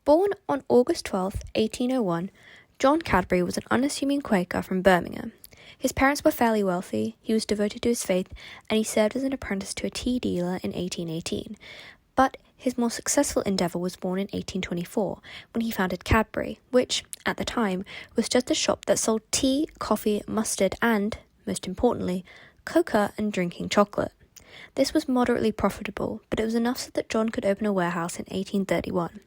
Born on August 12, 1801, John Cadbury was an unassuming Quaker from Birmingham. His parents were fairly wealthy, he was devoted to his faith, and he served as an apprentice to a tea dealer in 1818. But his more successful endeavour was born in 1824, when he founded Cadbury, which, at the time, was just a shop that sold tea, coffee, mustard, and, most importantly, cocoa and drinking chocolate. This was moderately profitable, but it was enough so that John could open a warehouse in 1831.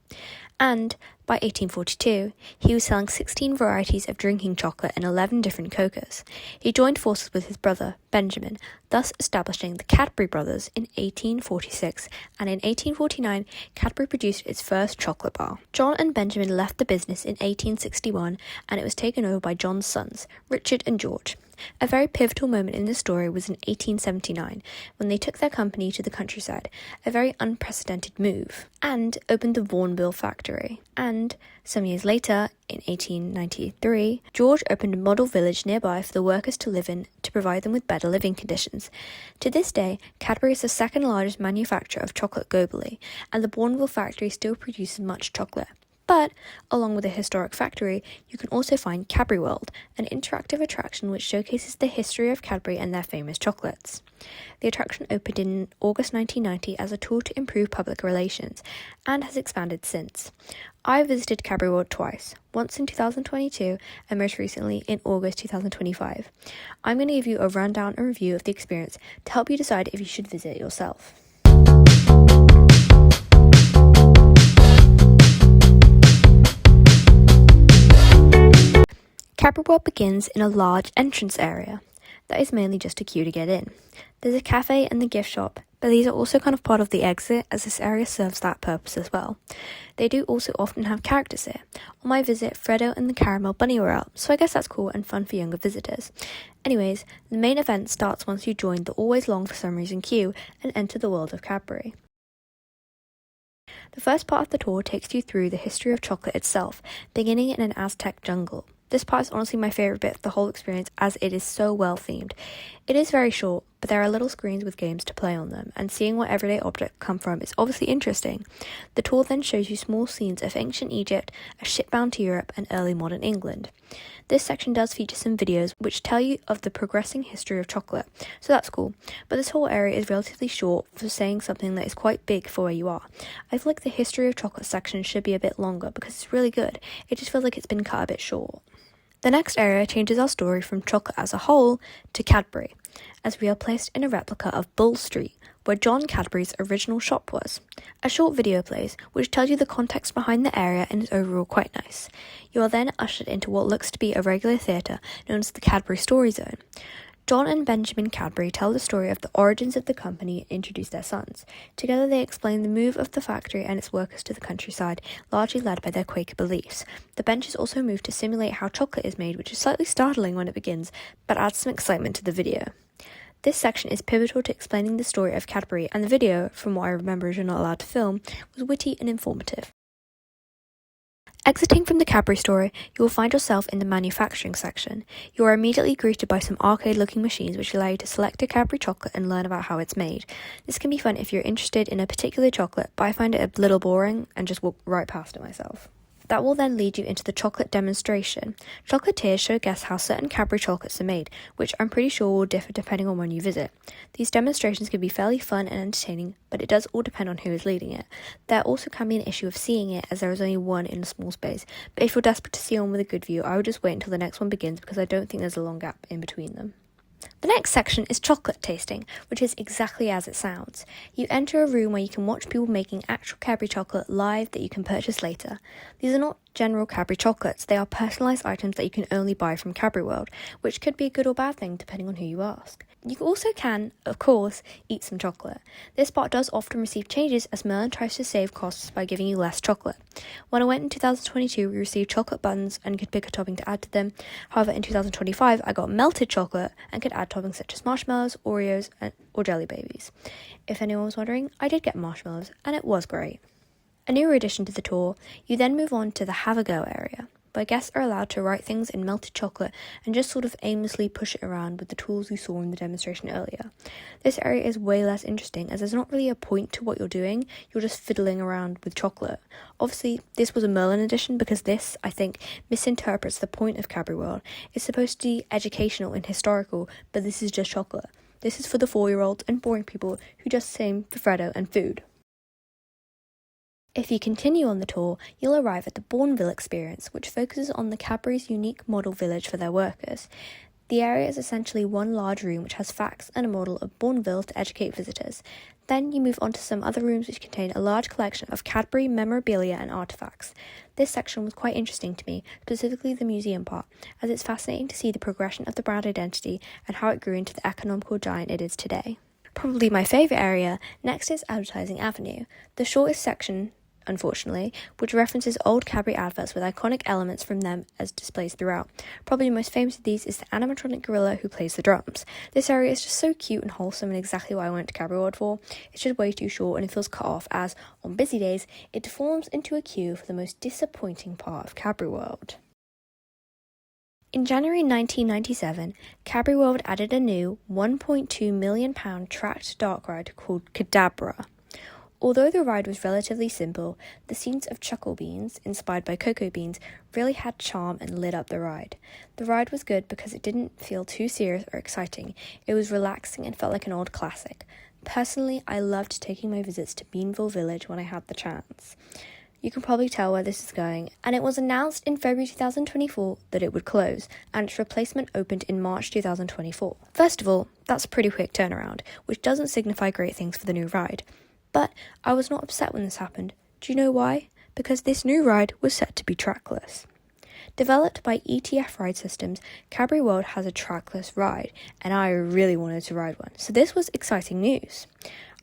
And, by 1842, he was selling 16 varieties of drinking chocolate and 11 different cocoas. He joined forces with his brother, Benjamin, thus establishing the Cadbury Brothers in 1846, and in 1849, Cadbury produced its first chocolate bar. John and Benjamin left the business in 1861, and it was taken over by John's sons, Richard and George. A very pivotal moment in the story was in 1879, when they took their company to the countryside, a very unprecedented move, and opened the Vaughanville factory. And, some years later, in 1893, George opened a model village nearby for the workers to live in to provide them with better living conditions. To this day, Cadbury is the second largest manufacturer of chocolate globally, and the Vaughanville factory still produces much chocolate. But, along with the historic factory, you can also find Cadbury World, an interactive attraction which showcases the history of Cadbury and their famous chocolates. The attraction opened in August 1990 as a tool to improve public relations, and has expanded since. I visited Cadbury World twice, once in 2022 and most recently in August 2025. I'm going to give you a rundown and review of the experience to help you decide if you should visit yourself. Cadbury World begins in a large entrance area that is mainly just a queue to get in. There's a cafe and the gift shop, but these are also kind of part of the exit as this area serves that purpose as well. They do also often have characters here. On my visit, Freddo and the Caramel Bunny were out, so I guess that's cool and fun for younger visitors. Anyways, the main event starts once you join the always long for some reason queue and enter the world of Cadbury. The first part of the tour takes you through the history of chocolate itself, beginning in an Aztec jungle. This part is honestly my favourite bit of the whole experience as it is so well themed. It is very short, but there are little screens with games to play on them, and seeing what everyday objects come from is obviously interesting. The tour then shows you small scenes of ancient Egypt, a ship bound to Europe, and early modern England. This section does feature some videos which tell you of the progressing history of chocolate, so that's cool, but this whole area is relatively short for saying something that is quite big for where you are. I feel like the history of chocolate section should be a bit longer because it's really good, it just feels like it's been cut a bit short. The next area changes our story from chocolate as a whole to Cadbury, as we are placed in a replica of Bull Street, where John Cadbury's original shop was. A short video plays, which tells you the context behind the area and is overall quite nice. You are then ushered into what looks to be a regular theatre known as the Cadbury Story Zone. John and Benjamin Cadbury tell the story of the origins of the company and introduce their sons. Together they explain the move of the factory and its workers to the countryside, largely led by their Quaker beliefs. The benches also move to simulate how chocolate is made, which is slightly startling when it begins, but adds some excitement to the video. This section is pivotal to explaining the story of Cadbury, and the video, from what I remember as you're not allowed to film, was witty and informative. Exiting from the Cadbury store, you will find yourself in the manufacturing section. You are immediately greeted by some arcade-looking machines which allow you to select a Cadbury chocolate and learn about how it's made. This can be fun if you're interested in a particular chocolate, but I find it a little boring and just walk right past it myself. That will then lead you into the chocolate demonstration. Chocolatiers show guests how certain Cadbury chocolates are made, which I'm pretty sure will differ depending on when you visit. These demonstrations can be fairly fun and entertaining, but it does all depend on who is leading it. There also can be an issue of seeing it, as there is only one in a small space, but if you're desperate to see one with a good view, I would just wait until the next one begins because I don't think there's a long gap in between them. The next section is chocolate tasting, which is exactly as it sounds. You enter a room where you can watch people making actual Cadbury chocolate live that you can purchase later. These are not general Cadbury chocolates, they are personalised items that you can only buy from Cadbury World, which could be a good or bad thing depending on who you ask. You also can, of course, eat some chocolate. This part does often receive changes as Merlin tries to save costs by giving you less chocolate. When I went in 2022, we received chocolate buttons and could pick a topping to add to them. However, in 2025, I got melted chocolate and could add toppings such as marshmallows, Oreos, or Jelly Babies. If anyone was wondering, I did get marshmallows, and it was great. A new addition to the tour, you then move on to the Have a Go area, where guests are allowed to write things in melted chocolate and just sort of aimlessly push it around with the tools you saw in the demonstration earlier. This area is way less interesting as there's not really a point to what you're doing, you're just fiddling around with chocolate. Obviously, this was a Merlin edition because this, I think, misinterprets the point of Cadbury World. It's supposed to be educational and historical, but this is just chocolate. This is for the 4-year-olds and boring people who just same for Freddo and food. If you continue on the tour, you'll arrive at the Bourneville experience, which focuses on the Cadbury's unique model village for their workers. The area is essentially one large room which has facts and a model of Bourneville to educate visitors. Then you move on to some other rooms which contain a large collection of Cadbury memorabilia and artefacts. This section was quite interesting to me, specifically the museum part, as it's fascinating to see the progression of the brand identity and how it grew into the economical giant it is today. Probably my favourite area next is Advertising Avenue, the shortest section, unfortunately, which references old Cadbury adverts with iconic elements from them as displays throughout. Probably the most famous of these is the animatronic gorilla who plays the drums. This area is just so cute and wholesome and exactly what I went to Cadbury World for. It's just way too short and it feels cut off as, on busy days, it deforms into a queue for the most disappointing part of Cadbury World. In January 1997, Cadbury World added a new £1.2 million tracked dark ride called Cadabra. Although the ride was relatively simple, the scenes of chuckle beans, inspired by cocoa beans, really had charm and lit up the ride. The ride was good because it didn't feel too serious or exciting. It was relaxing and felt like an old classic. Personally, I loved taking my visits to Beanville Village when I had the chance. You can probably tell where this is going, and it was announced in February 2024 that it would close, and its replacement opened in March 2024. First of all, that's a pretty quick turnaround, which doesn't signify great things for the new ride. But I was not upset when this happened. Do you know why? Because this new ride was set to be trackless. Developed by ETF Ride Systems, Cadbury World has a trackless ride, and I really wanted to ride one, so this was exciting news.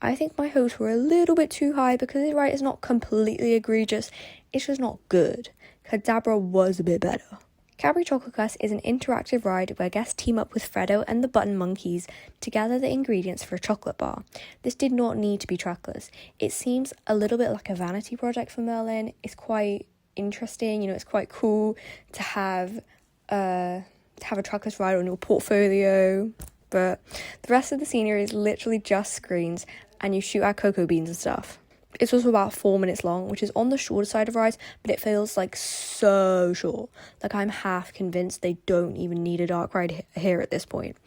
I think my hopes were a little bit too high because the ride is not completely egregious, it's just not good. Cadabra was a bit better. Cadbury Chocolate Quest is an interactive ride where guests team up with Freddo and the Button Monkeys to gather the ingredients for a chocolate bar. This did not need to be trackless. It seems a little bit like a vanity project for Merlin. It's quite interesting, it's quite cool to have a trackless ride on your portfolio. But the rest of the scenery is literally just screens and you shoot at cocoa beans and stuff. It's also about 4 minutes long, which is on the shorter side of rides, but it feels like so short. Like I'm half convinced they don't even need a dark ride here at this point.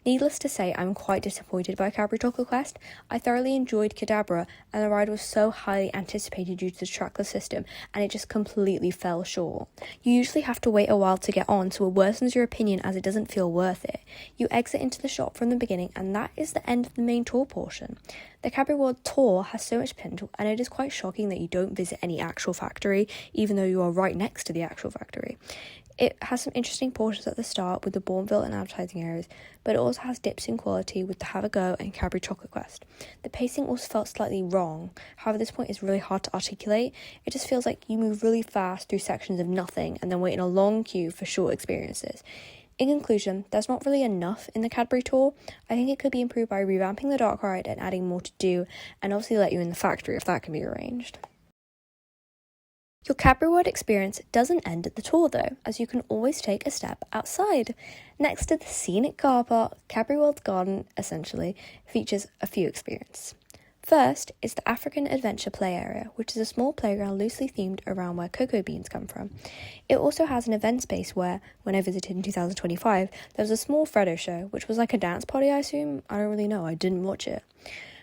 Needless to say, I'm quite disappointed by Cadbury Chocolate Quest. I thoroughly enjoyed Cadabra, and the ride was so highly anticipated due to the trackless system, and it just completely fell short. You usually have to wait a while to get on, so it worsens your opinion as it doesn't feel worth it. You exit into the shop from the beginning, and that is the end of the main tour portion. The Cadbury World tour has so much potential, and it is quite shocking that you don't visit any actual factory, even though you are right next to the actual factory. It has some interesting portions at the start with the Bourneville and advertising areas, but it also has dips in quality with the Have a Go and Cadbury Chocolate Quest. The pacing also felt slightly wrong, however this point is really hard to articulate. It just feels like you move really fast through sections of nothing and then wait in a long queue for short experiences. In conclusion, there's not really enough in the Cadbury tour. I think it could be improved by revamping the dark ride and adding more to do, and obviously let you in the factory if that can be arranged. Your Cadbury World experience doesn't end at the tour though, as you can always take a step outside. Next to the scenic car park, Cadbury World's garden essentially features a few experiences. First is the African Adventure Play Area, which is a small playground loosely themed around where cocoa beans come from. It also has an event space where, when I visited in 2025, there was a small Freddo show, which was like a dance party I assume. I don't really know, I didn't watch it.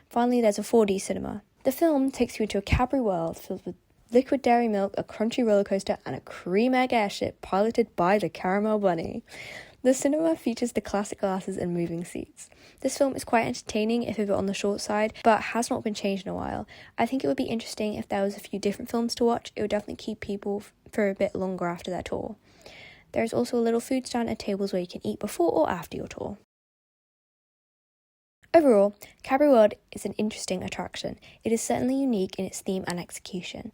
Finally, there's a 4D cinema. The film takes you into a Cadbury World filled with liquid dairy milk, a crunchy roller coaster, and a cream egg airship piloted by the Caramel Bunny. The cinema features the classic glasses and moving seats. This film is quite entertaining if a bit on the short side, but has not been changed in a while. I think it would be interesting if there was a few different films to watch. It would definitely keep people for a bit longer after their tour. There is also a little food stand and tables where you can eat before or after your tour. Overall, Cadbury World is an interesting attraction. It is certainly unique in its theme and execution.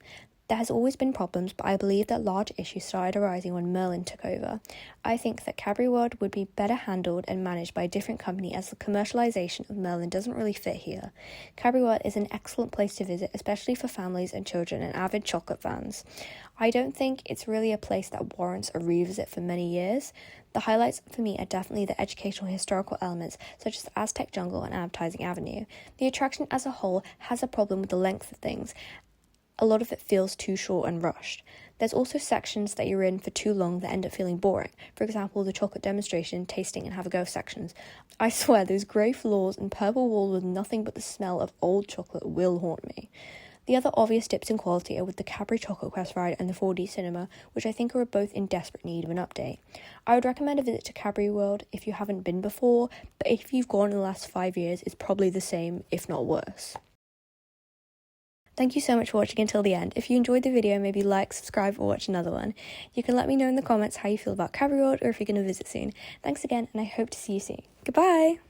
There has always been problems, but I believe that large issues started arising when Merlin took over. I think that Cadbury World would be better handled and managed by a different company, as the commercialisation of Merlin doesn't really fit here. Cadbury World is an excellent place to visit, especially for families and children and avid chocolate fans. I don't think it's really a place that warrants a revisit for many years. The highlights for me are definitely the educational historical elements, such as the Aztec Jungle and Advertising Avenue. The attraction as a whole has a problem with the length of things. A lot of it feels too short and rushed. There's also sections that you're in for too long that end up feeling boring. For example, the chocolate demonstration, tasting and have a go sections. I swear those grey floors and purple wall with nothing but the smell of old chocolate will haunt me. The other obvious dips in quality are with the Cadbury Chocolate Quest ride and the 4D cinema, which I think are both in desperate need of an update. I would recommend a visit to Cadbury World if you haven't been before, but if you've gone in the last 5 years, it's probably the same, if not worse. Thank you so much for watching until the end. If you enjoyed the video, maybe like, subscribe, or watch another one. You can let me know in the comments how you feel about Cadbury World or if you're going to visit soon. Thanks again, and I hope to see you soon. Goodbye!